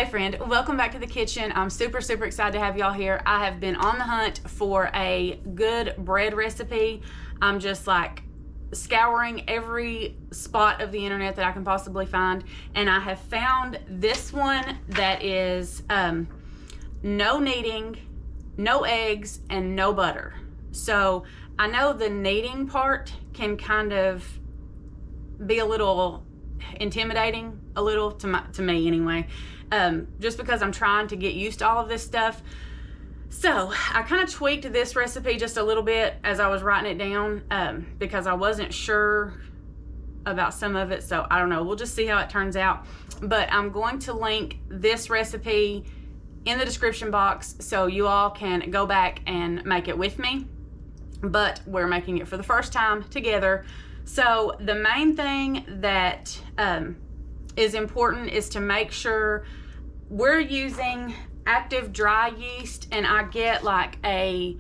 Hey friend, welcome back to the kitchen. I'm super excited to have y'all here. I have been on the hunt for a good bread recipe. I'm just like scouring every spot of the internet that I can possibly find, and I have found this one that is no kneading, no eggs, and no butter. So I know the kneading part can kind of be a little intimidating, a little to me anyway, just because I'm trying to get used to all of this stuff. So I kind of tweaked this recipe just a little bit as I was writing it down, because I wasn't sure about some of it. So I don't know, we'll just see how it turns out. But I'm going to link this recipe in the description box so you all can go back and make it with me. But we're making it for the first time together. So the main thing that is important is to make sure we're using active dry yeast, and I get like a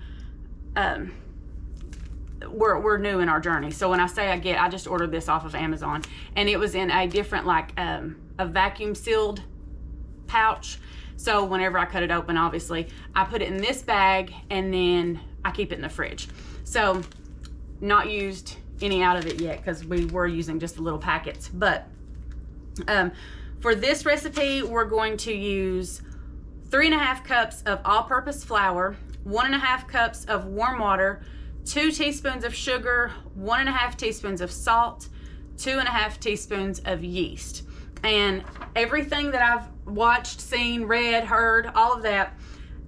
we're new in our journey, so when I say I just ordered this off of Amazon, and it was in a different like a vacuum sealed pouch. So whenever I cut it open, obviously I put it in this bag and then I keep it in the fridge. So not used any out of it yet because we were using just the little packets. But for this recipe, we're going to use 3.5 cups of all-purpose flour, 1.5 cups of warm water, 2 teaspoons of sugar, 1.5 teaspoons of salt, 2.5 teaspoons of yeast. And everything that I've watched, seen, read, heard, all of that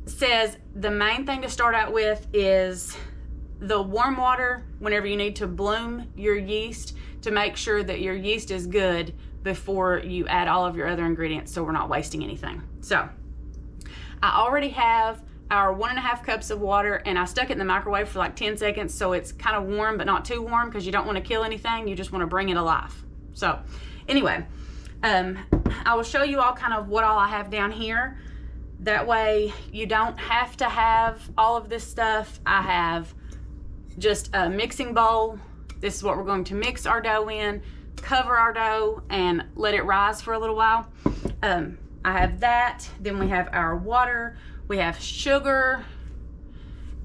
says the main thing to start out with is the warm water whenever you need to bloom your yeast, to make sure that your yeast is good before you add all of your other ingredients, so we're not wasting anything. So I already have our 1.5 cups of water, and I stuck it in the microwave for like 10 seconds, so it's kind of warm but not too warm, because you don't want to kill anything, you just want to bring it alive. So anyway, I will show you all kind of what all I have down here. That way you don't have to have all of this stuff. I have just a mixing bowl. This is what we're going to mix our dough in, cover our dough, and let it rise for a little while. I have that. Then we have our water, we have sugar,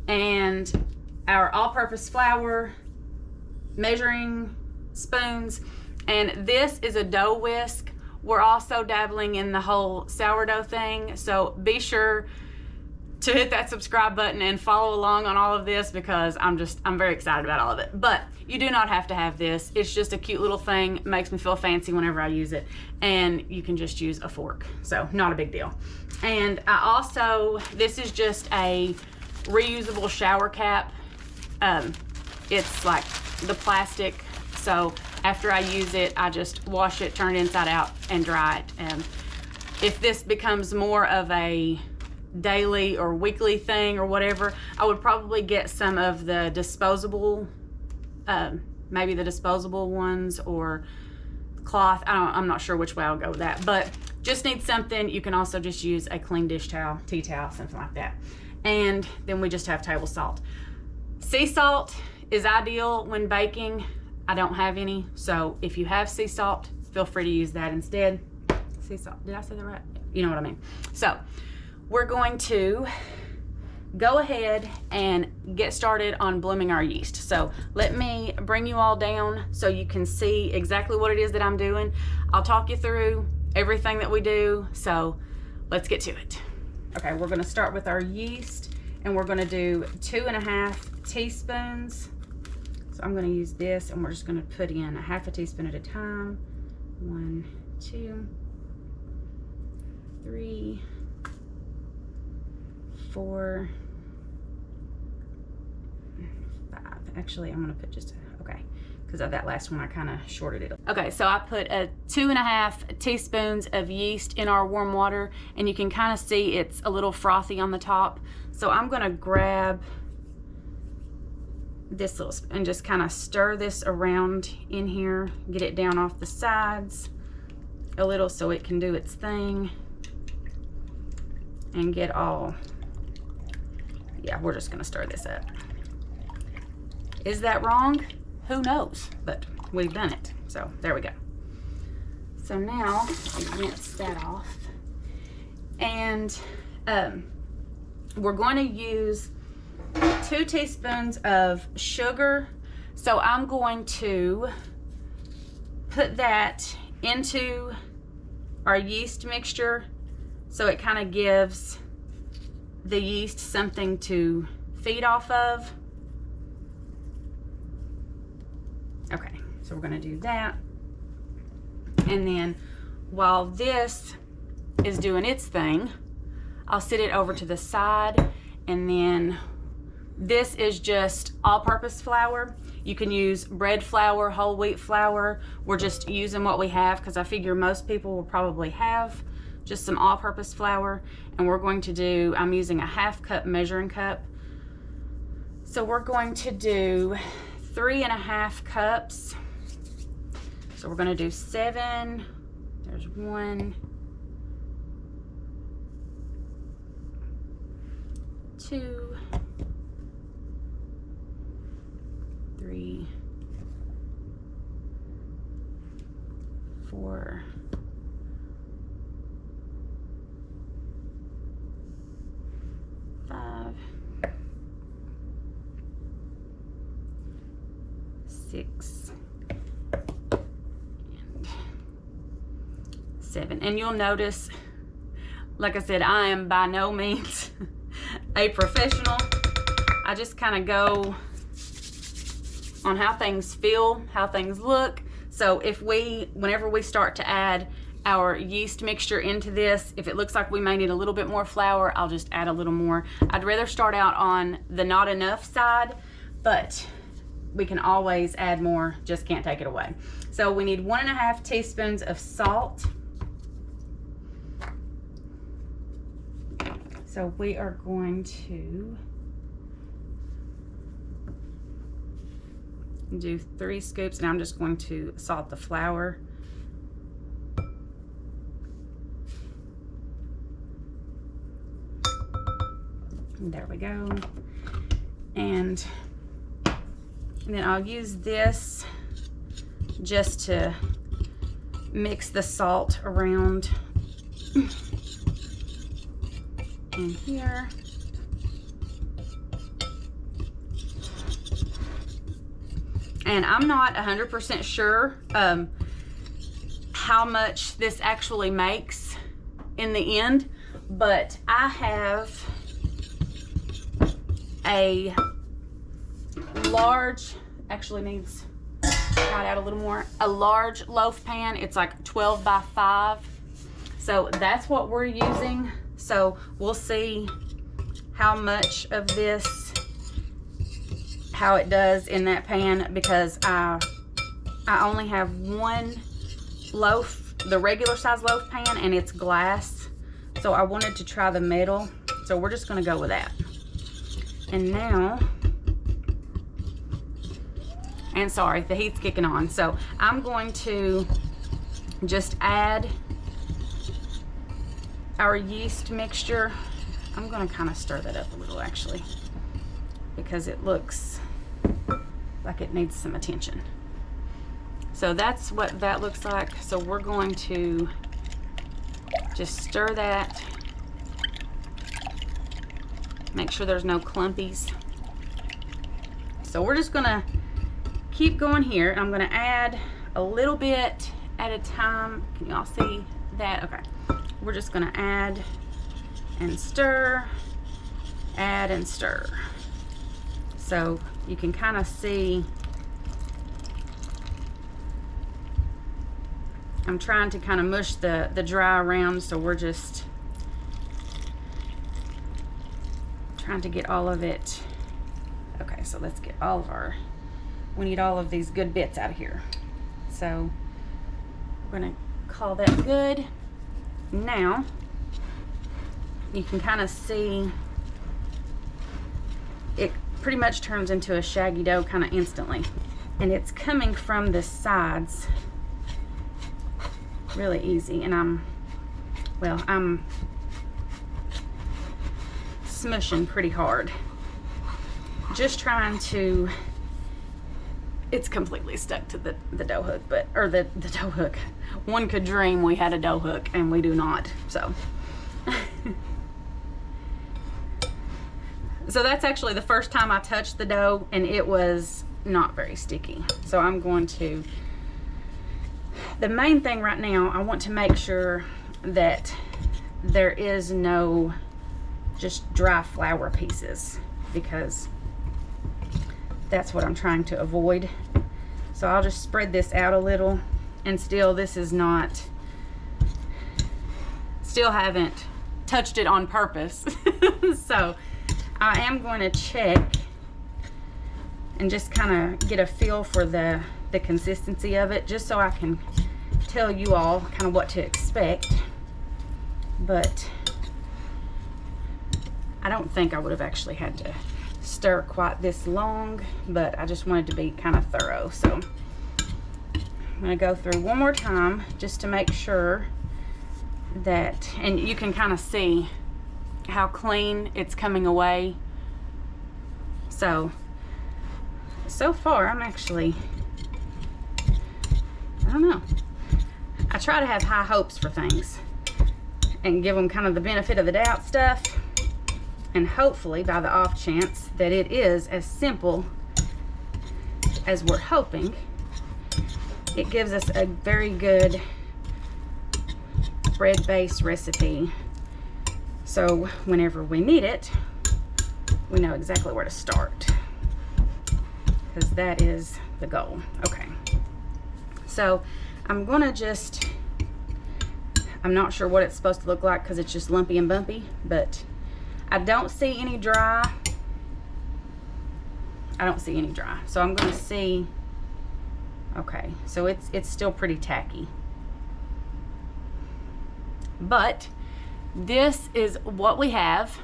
and our all-purpose flour, measuring spoons, and this is a dough whisk. We're also dabbling in the whole sourdough thing, so be sure to hit that subscribe button and follow along on all of this, because I'm very excited about all of it. But you do not have to have this. It's just a cute little thing. It makes me feel fancy whenever I use it, and you can just use a fork, so not a big deal. And I also, this is just a reusable shower cap. It's like the plastic, so after I use it, I just wash it, turn it inside out, and dry it. And if this becomes more of a daily or weekly thing or whatever, I would probably get some of the disposable, maybe the disposable ones, or cloth. I'm not sure which way I'll go with that, but just need something. You can also just use a clean dish towel, tea towel, something like that. And then we just have table salt. Sea salt is ideal when baking. I don't have any, so if you have sea salt, feel free to use that instead. Sea salt, did I say that right? You know what I mean. So we're going to go ahead and get started on blooming our yeast. So let me bring you all down so you can see exactly what it is that I'm doing. I'll talk you through everything that we do, so let's get to it. Okay, we're gonna start with our yeast, and we're gonna do 2.5 teaspoons. So I'm gonna use this, and we're just gonna put in 1/2 teaspoon at a time. 1, 2, 3, 4, 5. Actually, I'm gonna put just, okay, because of that last one I kind of shorted it. Okay, so I put 2.5 teaspoons of yeast in our warm water, and you can kind of see it's a little frothy on the top. So I'm gonna grab this little and just kind of stir this around in here, get it down off the sides a little so it can do its thing, and get all, yeah, we're just gonna stir this up. Is that wrong? Who knows, but we've done it. So there we go. So now we rinse that off, And we're going to use 2 teaspoons of sugar. So I'm going to put that into our yeast mixture so it kind of gives the yeast something to feed off of. Okay, so we're going to do that. And then while this is doing its thing, I'll sit it over to the side. And then this is just all-purpose flour. You can use bread flour, whole wheat flour. We're just using what we have because I figure most people will probably have just some all-purpose flour. And we're going to do, I'm using a 1/2 cup measuring cup. So we're going to do 3.5 cups. So we're going to do 7. There's 1, 2, 3, 4, 5, 6, and 7. And you'll notice, like I said, I am by no means a professional. I just kind of go on how things feel, how things look. So if whenever we start to add our yeast mixture into this, if it looks like we may need a little bit more flour, I'll just add a little more. I'd rather start out on the not enough side, but we can always add more, just can't take it away. So we need 1.5 teaspoons of salt. So we are going to do 3 scoops, and I'm just going to salt the flour. There we go. And then I'll use this just to mix the salt around in here. And I'm not 100% sure how much this actually makes in the end, but I have a large, actually needs cut out a little more, a large loaf pan. It's like 12 by 5. So that's what we're using. So we'll see how much of this, how it does in that pan, because I only have 1 loaf, the regular size loaf pan, and it's glass. So I wanted to try the metal. So we're just gonna go with that. And now, and sorry, the heat's kicking on. So I'm going to just add our yeast mixture. I'm gonna kind of stir that up a little actually, because it looks like it needs some attention. So that's what that looks like. So we're going to just stir that. Make sure there's no clumpies. So we're just gonna keep going here. I'm gonna add a little bit at a time. Can y'all see that? Okay. We're just gonna add and stir, add and stir. So you can kind of see, I'm trying to kind of mush the dry around, so we're just trying to get all of it. Okay, so let's get all of our, we need all of these good bits out of here. So we're gonna call that good. Now you can kind of see it pretty much turns into a shaggy dough kind of instantly, and it's coming from the sides really easy. And I'm smushing pretty hard, just trying to, it's completely stuck to the dough hook, but, or the dough hook. One could dream we had a dough hook and we do not. So So that's actually the first time I touched the dough, and it was not very sticky. So I'm going to, the main thing right now, I want to make sure that there is no just dry flour pieces, because that's what I'm trying to avoid. So I'll just spread this out a little, and still this is not, still haven't touched it on purpose. So I am going to check and just kind of get a feel for the consistency of it, just so I can tell you all kind of what to expect. But I don't think I would have actually had to stir quite this long, but I just wanted to be kind of thorough. So I'm going to go through one more time just to make sure that, and you can kind of see how clean it's coming away. So far I'm actually, I don't know, I try to have high hopes for things and give them kind of the benefit of the doubt stuff, and hopefully by the off chance that it is as simple as we're hoping, it gives us a very good bread-based recipe. So whenever we need it, we know exactly where to start, because that is the goal. Okay, so I'm gonna just, I'm not sure what it's supposed to look like because it's just lumpy and bumpy, but I don't see any dry. I don't see any dry. So I'm gonna see, okay, so it's still pretty tacky. But this is what we have,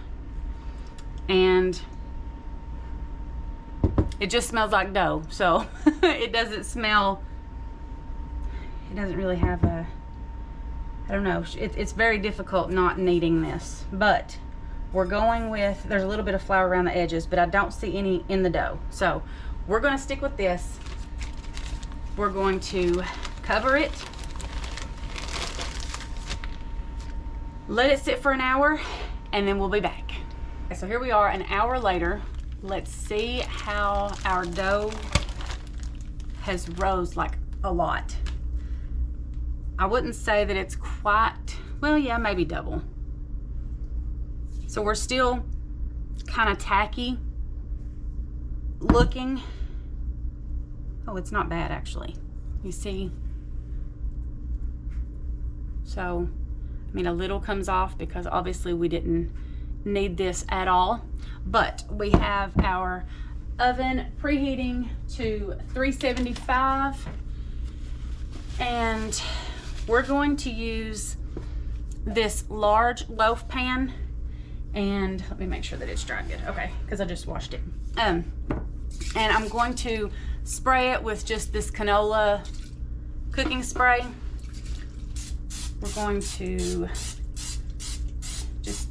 and it just smells like dough. So it doesn't smell, it doesn't really have a, I don't know, it's very difficult not kneading this, but we're going with, there's a little bit of flour around the edges, but I don't see any in the dough. So we're going to stick with this. We're going to cover it, let it sit for an hour, and then we'll be back. Okay, so here we are an hour later. Let's see how our dough has rose like a lot. I wouldn't say that it's quite, well, yeah, maybe double. So we're still kind of tacky looking. Oh, it's not bad actually. You see? So, I mean, a little comes off because obviously we didn't need this at all. But we have our oven preheating to 375, and we're going to use this large loaf pan, and let me make sure that it's dried good. Okay, because I just washed it. And I'm going to spray it with just this canola cooking spray. We're going to just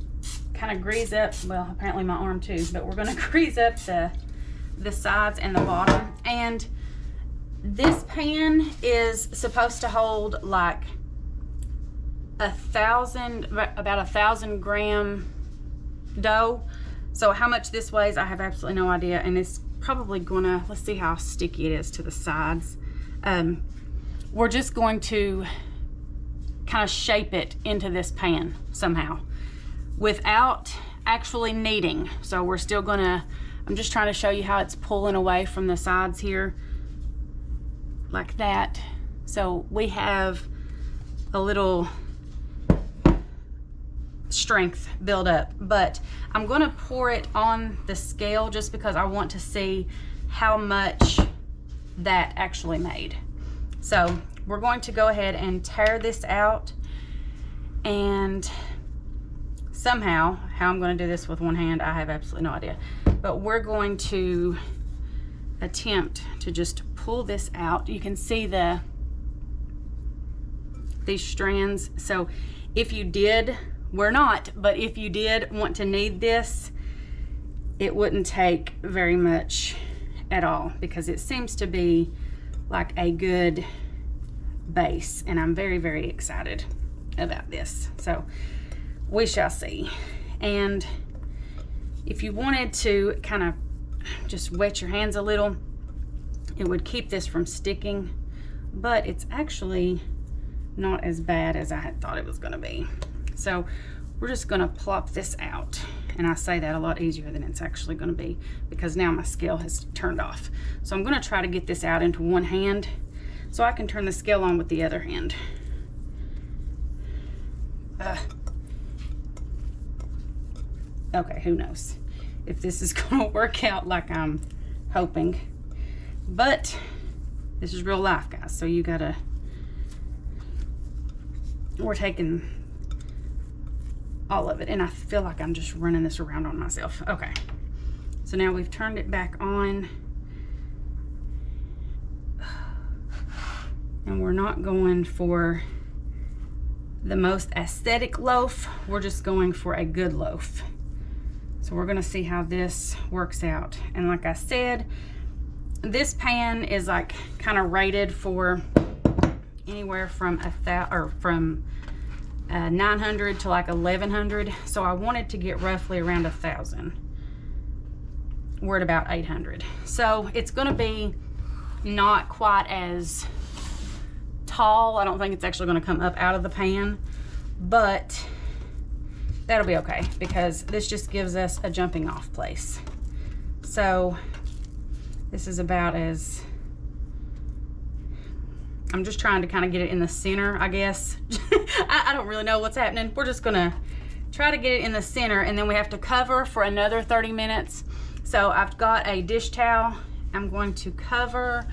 kind of grease up, well, apparently my arm too, but we're going to grease up the sides and the bottom. And this pan is supposed to hold like about 1,000 gram dough. So how much this weighs, I have absolutely no idea. And it's probably gonna, let's see how sticky it is to the sides. We're just going to kind of shape it into this pan somehow without actually kneading. So we're still gonna, I'm just trying to show you how it's pulling away from the sides here like that. So we have a little strength build up, but I'm going to pour it on the scale just because I want to see how much that actually made. So we're going to go ahead and tear this out, and somehow, how I'm going to do this with one hand, I have absolutely no idea, but we're going to attempt to just pull this out. You can see these strands. So if you did, we're not, but if you did want to knead this, it wouldn't take very much at all because it seems to be like a good base, and I'm very, very excited about this. So we shall see. And if you wanted to kind of just wet your hands a little, it would keep this from sticking, but it's actually not as bad as I had thought it was going to be. So we're just going to plop this out, and I say that a lot easier than it's actually going to be because now my scale has turned off. So I'm going to try to get this out into one hand so I can turn the scale on with the other hand. Okay, who knows if this is going to work out like I'm hoping, but this is real life, guys, so you gotta, we're taking all of it, and I feel like I'm just running this around on myself. Okay, so now we've turned it back on, and we're not going for the most aesthetic loaf, we're just going for a good loaf. So we're gonna see how this works out. And like I said, this pan is like kind of rated for anywhere from 900 to like 1100. So I wanted to get roughly around 1000. We're at about 800. So it's gonna be not quite as tall. I don't think it's actually gonna come up out of the pan, but that'll be okay because this just gives us a jumping off place. So this is about as, I'm just trying to kind of get it in the center, I guess. I don't really know what's happening. We're just gonna try to get it in the center, and then we have to cover for another 30 minutes. So I've got a dish towel. I'm going to cover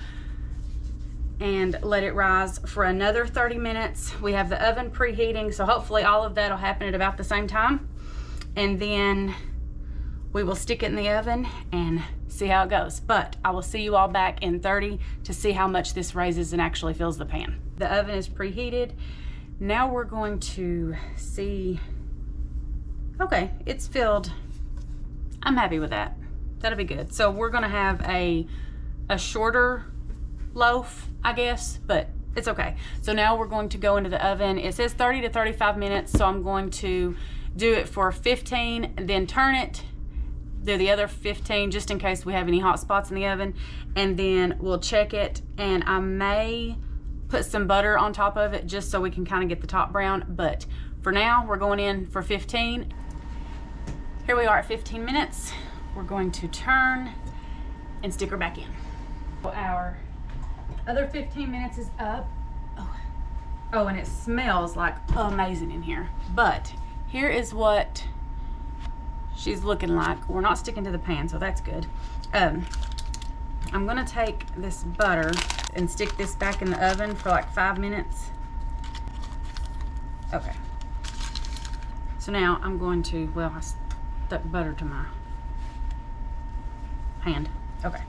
and let it rise for another 30 minutes. We have the oven preheating, so hopefully all of that will happen at about the same time. And then we will stick it in the oven and see how it goes. But I will see you all back in 30 to see how much this raises and actually fills the pan. The oven is preheated. Now we're going to see, okay, it's filled. I'm happy with that. That'll be good. So we're gonna have a shorter loaf, I guess, but it's okay. So now we're going to go into the oven. It says 30 to 35 minutes, so I'm going to do it for 15, then turn it, do the other 15 just in case we have any hot spots in the oven, and then we'll check it, and I may put some butter on top of it just so we can kind of get the top brown, but for now we're going in for 15. Here we are at 15 minutes. We're going to turn and stick her back in. Our other 15 minutes is up. Oh, and it smells like amazing in here. But here is what she's looking like. We're not sticking to the pan, so that's good. I'm gonna take this butter and stick this back in the oven for like 5 minutes. Okay. So now I'm going to, well, I stuck butter to my hand. Okay.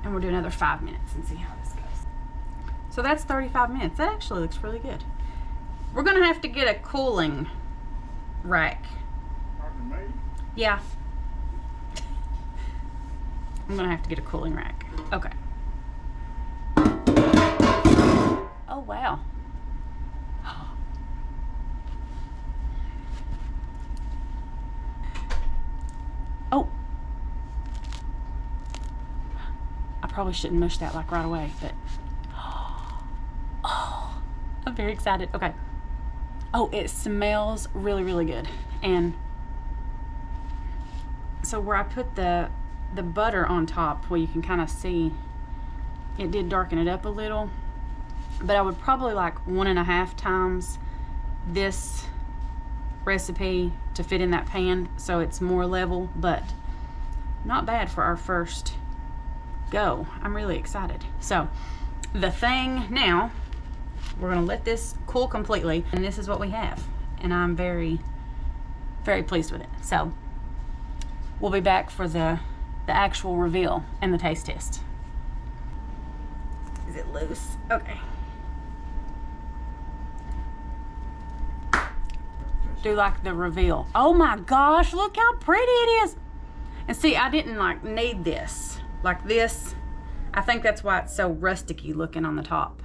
And we'll do another 5 minutes and see how this goes. So that's 35 minutes. That actually looks really good. We're gonna have to get a cooling rack. Pardon me? Yeah. I'm gonna have to get a cooling rack. Okay. Oh, wow. Oh. I probably shouldn't mush that like right away, but oh, I'm very excited. Okay. Oh, it smells really, really good. And so where I put the butter on top, well, you can kind of see it did darken it up a little, but I would probably like 1.5 times this recipe to fit in that pan so it's more level, but not bad for our first go. I'm really excited. So the thing now, we're gonna let this cool completely, and this is what we have, and I'm very, very pleased with it. So we'll be back for the actual reveal and the taste test. Is it loose? Okay. Do like the reveal. Oh my gosh, look how pretty it is. And see, I didn't like knead this like this. I think that's why it's so rusticy looking on the top.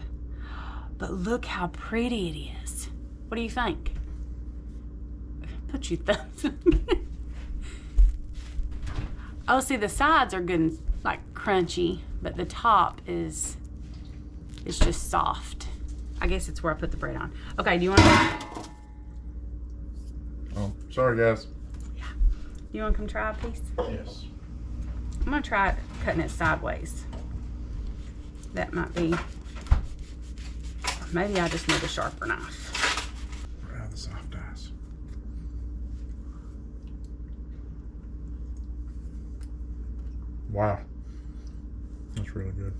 But look how pretty it is. What do you think? Put your thumbs up. Oh, see, the sides are good and like crunchy, but the top is just soft. I guess it's where I put the bread on. Okay, do you want to? Oh, sorry guys. Yeah. You want to come try a piece? Yes. I'm gonna try cutting it sideways. That might be. Maybe I just need a sharper knife. Right out of the soft ice. Wow. That's really good.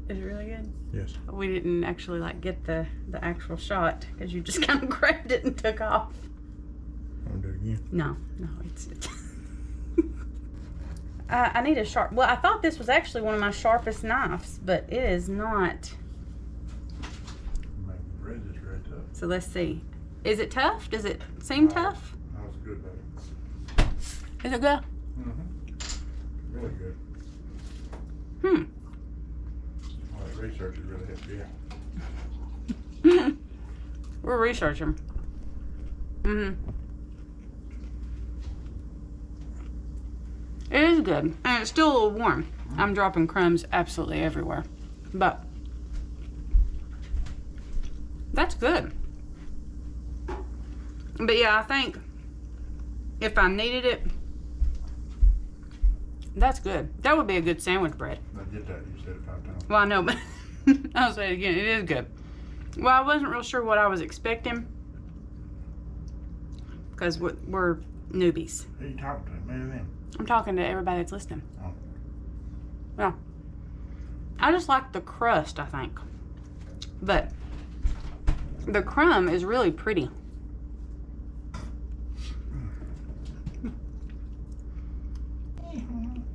Is it really good? Yes. We didn't actually like get the actual shot because you just kind of grabbed it and took off. I'm gonna do it again. No, it's. I need a sharp. Well, I thought this was actually one of my sharpest knives, but it is not. Maybe the bread is very tough. So let's see. Is it tough? Does it seem tough? That was good, buddy. Is it good? Mm-hmm. Really good. Hmm. All that research is really helped you out. We're researching. Mm-hmm. It is good, and it's still a little warm. I'm dropping crumbs absolutely everywhere, but that's good. But yeah, I think if I needed it, that's good. That would be a good sandwich bread. I get that. You said it 5 times. Well, I know, but I'll say it again. It is good. Well, I wasn't real sure what I was expecting because we're newbies. Who you talking to? Me or them? I'm talking to everybody that's listening. Oh. Yeah. I just like the crust, I think. But the crumb is really pretty.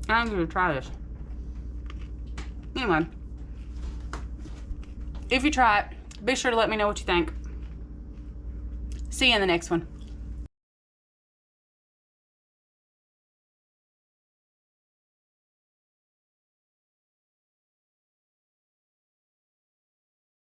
I'm going to try this. Anyway. If you try it, be sure to let me know what you think. See you in the next one.